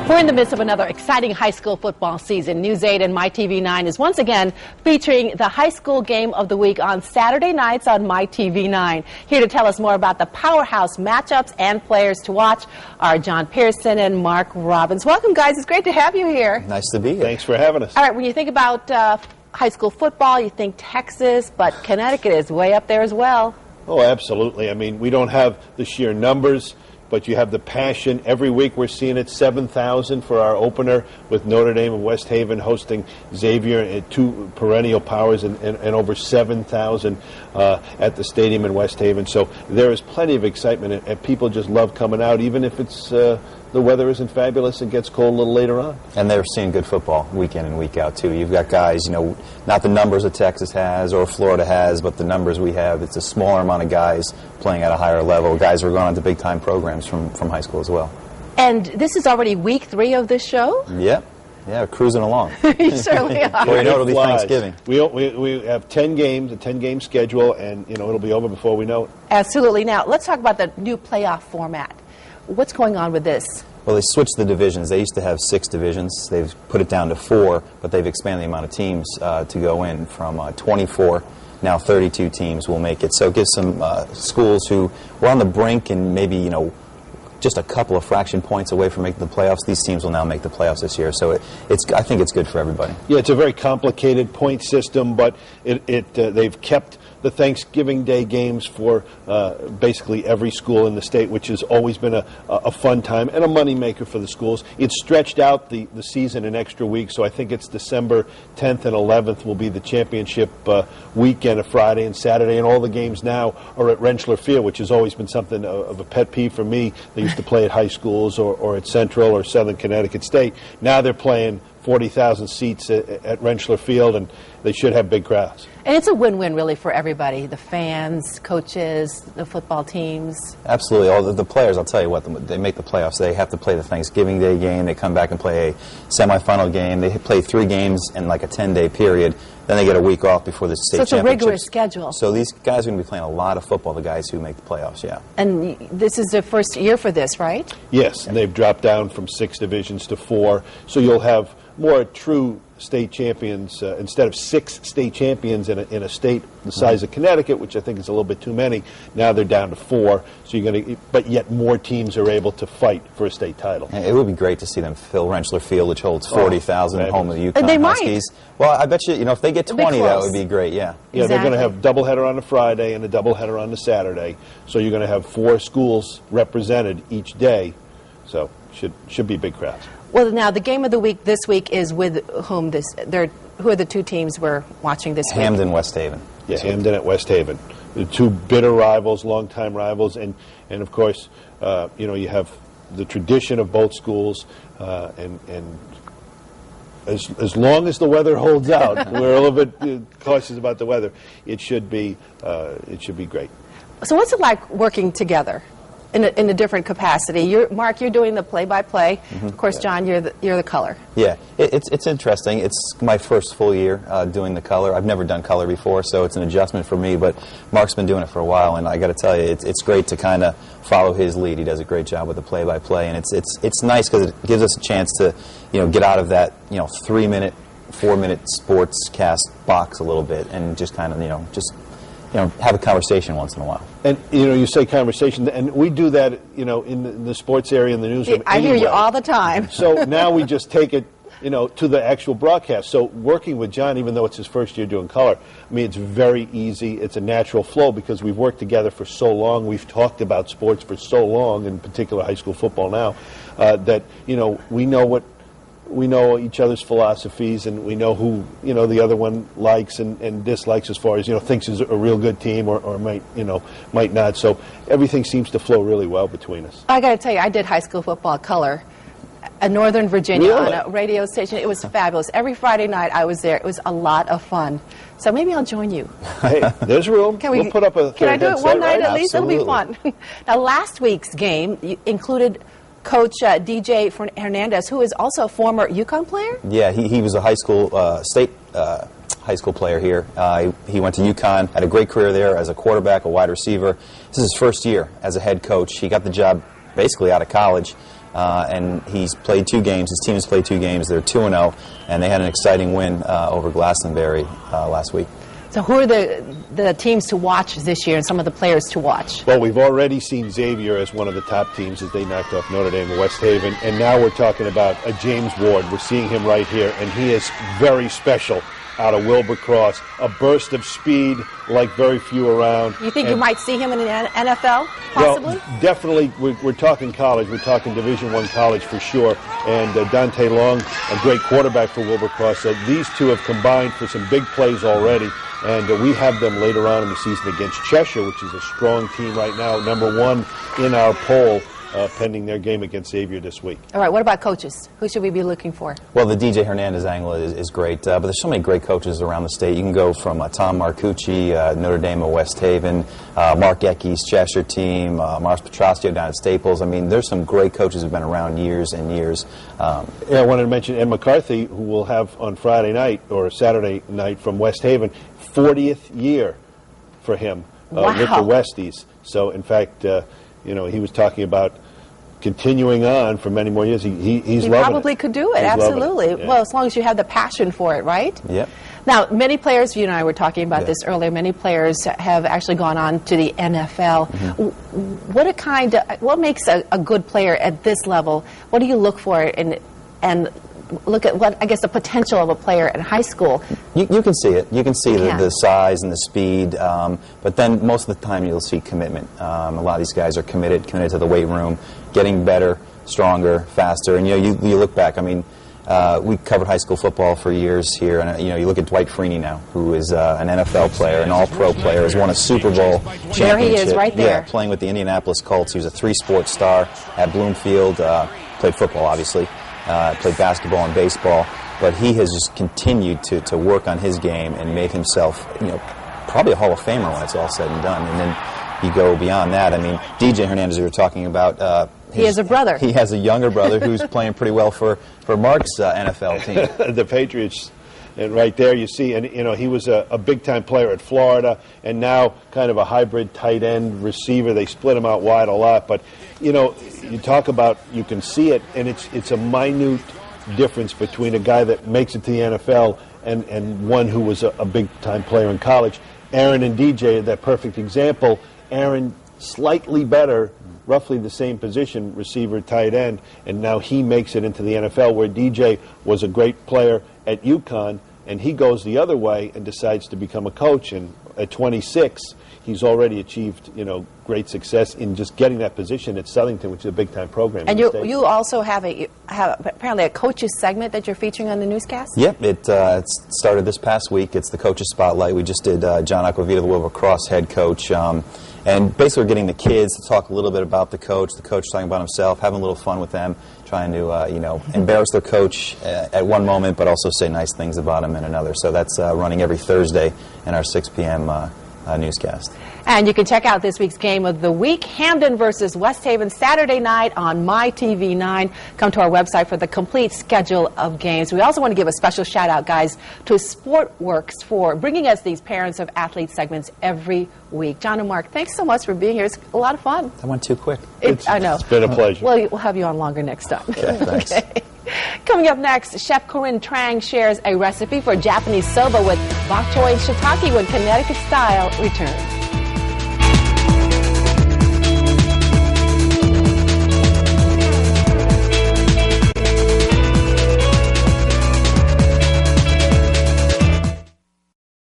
We're in the midst of another exciting high school football season. News 8 and MyTV9 is once again featuring the high school game of the week on Saturday nights on MyTV9. Here to tell us more about the powerhouse matchups and players to watch are John Pierson and Marc Robbins. Welcome, guys. It's great to have you here. Nice to be here. Thanks for having us. All right, when you think about high school football, you think Texas, but Connecticut is way up there as well. Oh, absolutely. I mean, we don't have the sheer numbers, but you have the passion. Every week we're seeing it, 7,000 for our opener with Notre Dame and West Haven hosting Xavier, and two perennial powers, and over 7,000 at the stadium in West Haven. So there is plenty of excitement, and people just love coming out, even if it's the weather isn't fabulous and gets cold a little later on. And they're seeing good football week in and week out, too. You've got guys, you know, not the numbers that Texas has or Florida has, but the numbers we have. It's a smaller amount of guys playing at a higher level. Guys are going on to big-time programs from high school as well. And this is already week 3 of this show? Yep. Yeah, cruising along. You certainly are. Well, you know, it'll be Thanksgiving. We have 10 games, a 10-game schedule, and, you know, it'll be over before we know it. Absolutely. Now, let's talk about the new playoff format. What's going on with this? Well, they switched the divisions. They used to have 6 divisions. They've put it down to 4, but they've expanded the amount of teams to go in from 24. Now 32 teams will make it. So it gives some schools who were on the brink and maybe, you know, just a couple of fraction points away from making the playoffs. These teams will now make the playoffs this year. So I think it's good for everybody. Yeah, it's a very complicated point system, but they've kept the Thanksgiving Day games for basically every school in the state, which has always been a fun time and a moneymaker for the schools. It's stretched out the season an extra week, so I think it's December 10th and 11th will be the championship weekend, a Friday and Saturday, and all the games now are at Rentschler Field, which has always been something of a pet peeve for me. They used to play at high schools or at Central or Southern Connecticut State. Now they're playing 40,000 seats at Rentschler Field, and they should have big crowds. And it's a win-win, really, for everybody, the fans, coaches, the football teams. Absolutely. All the players, I'll tell you what, they make the playoffs. They have to play the Thanksgiving Day game. They come back and play a semifinal game. They play 3 games in like a 10-day period. Then they get a week off before the state championships. So it's a rigorous schedule. So these guys are going to be playing a lot of football, the guys who make the playoffs, yeah. And this is the first year for this, right? Yes, and they've dropped down from 6 divisions to 4. So you'll have more true state champions instead of 6 state champions in a state the size of Connecticut, which I think is a little bit too many. Now they're down to 4. So you're going to, but yet more teams are able to fight for a state title. And it would be great to see them fill Rentschler Field, which holds 40,000 at home of the UConn they Huskies. Might. Well, I bet you, if they get 20, that would be great. Yeah. Yeah, exactly. They're going to have doubleheader on a Friday and a doubleheader on the Saturday. So you're going to have 4 schools represented each day. So should be big crowds. Well, now the game of the week this week is with whom? Who are the 2 teams we're watching this week? Hamden, West Haven. Yeah, Hamden at West Haven. The 2 bitter rivals, longtime rivals, and of course, you have the tradition of both schools, and as long as the weather holds out, we're a little bit cautious about the weather. It should be great. So what's it like working together in a different capacity? Marc, you're doing the play-by-play. Of course, John, you're the color. Yeah, it's interesting. It's my first full year doing the color. I've never done color before, so it's an adjustment for me. But Marc's been doing it for a while, and I got to tell you, it's great to kind of follow his lead. He does a great job with the play-by-play, and it's nice because it gives us a chance to get out of that 3-minute, 4-minute sportscast box a little bit, and just kind of have a conversation once in a while. And you say conversation, and we do that in the sports area in the newsroom. I hear you all the time. So now we just take it to the actual broadcast. So working with John, even though it's his first year doing color, I mean, it's very easy. It's a natural flow because we've worked together for so long. We've talked about sports for so long, in particular high school football now, that we know each other's philosophies, and we know who the other one likes and dislikes, as far as thinks is a real good team or might not. So everything seems to flow really well between us. I got to tell you, I did high school football color in Northern Virginia really? On a radio station. It was fabulous. Every Friday night I was there. It was a lot of fun. So maybe I'll join you. Hey, there's room. We'll put up a Can I do it one night right? at least? Absolutely. It'll be fun. Now, last week's game included Coach DJ Hernandez, who is also a former UConn player? Yeah, he was a high school, state high school player here. He went to UConn, had a great career there as a quarterback, a wide receiver. This is his first year as a head coach. He got the job basically out of college. and he's played 2 games. His team has played 2 games. They're 2-0, and they had an exciting win over Glastonbury last week. So who are the teams to watch this year and some of the players to watch? Well, we've already seen Xavier as one of the top teams as they knocked off Notre Dame and West Haven, and now we're talking about a James Ward. We're seeing him right here, and he is very special out of Wilbercross. A burst of speed like very few around. You think you might see him in the NFL, possibly? Well, definitely. We're talking college. We're talking Division I college for sure. And Dante Long, a great quarterback for Wilbercross. So these two have combined for some big plays already. And we have them later on in the season against Cheshire, which is a strong team right now, #1 in our poll, pending their game against Xavier this week. All right, what about coaches? Who should we be looking for? Well, the DJ Hernandez angle is great, but there's so many great coaches around the state. You can go from Tom Marcucci, Notre Dame of West Haven, Mark Ecke's Cheshire team, Mars Petrosio down at Staples. I mean, there's some great coaches who've been around years and years. Yeah, I wanted to mention Ed McCarthy, who will have on Friday night or Saturday night from West Haven, 40th year for him Wow. with the Westies. So, in fact, he was talking about continuing on for many more years. He's He loving probably it. could do it, He's loving absolutely. it. Yeah. Well, as long as you have the passion for it, right? Yep. Now, many players, you and I were talking about Yeah. this earlier, many players have actually gone on to the NFL. What makes a good player at this level? What do you look for and look at what, I guess, the potential of a player in high school? You can see it. You can see You the can. size and the speed, but then most of the time you'll see commitment. A lot of these guys are committed to the weight room, getting better, stronger, faster. And you look back. I mean, we covered high school football for years here, and you look at Dwight Freeney now, who is an NFL player, an All-Pro player, has won a Super Bowl championship. There he is, right there. Yeah, playing with the Indianapolis Colts. He was a 3-sport star at Bloomfield. Played football, obviously. Played basketball and baseball, but he has just continued to work on his game and made himself, probably a Hall of Famer when it's all said and done. And then you go beyond that. I mean, DJ Hernandez, we were talking about. He has a brother. He has a younger brother who's playing pretty well for Marc's NFL team. The Patriots. And right there you see, and he was a big-time player at Florida, and now kind of a hybrid tight end receiver. They split him out wide a lot, but you talk about, you can see it, and it's a minute difference between a guy that makes it to the NFL and one who was a big-time player in college. Aaron and DJ are that perfect example. Aaron slightly better, roughly the same position, receiver, tight end, and now he makes it into the NFL, where DJ was a great player at UConn, and he goes the other way and decides to become a coach. And at 26, he's already achieved, great success in just getting that position at Southington, which is a big-time program. And in the States. you also have apparently a coaches segment that you're featuring on the newscast? Yep, it started this past week. It's the Coaches Spotlight. We just did John Aquavita, the Wilbercross head coach. And basically we're getting the kids to talk a little bit about the coach talking about himself, having a little fun with them, trying to, embarrass their coach at one moment, but also say nice things about him in another. So that's running every Thursday in our 6 p.m. Newscast. And you can check out this week's game of the week, Hamden versus West Haven, Saturday night on MyTV9. Come to our website for the complete schedule of games. We also want to give a special shout out, guys, to Sportworks for bringing us these Parents of Athletes segments every week. John and Mark, thanks so much for being here. It's a lot of fun. That went too quick. I know. It's been a pleasure. Well, we'll have you on longer next time. Okay, thanks. Okay. Coming up next, Chef Corinne Trang shares a recipe for Japanese soba with bok choy and shiitake when Connecticut Style returns.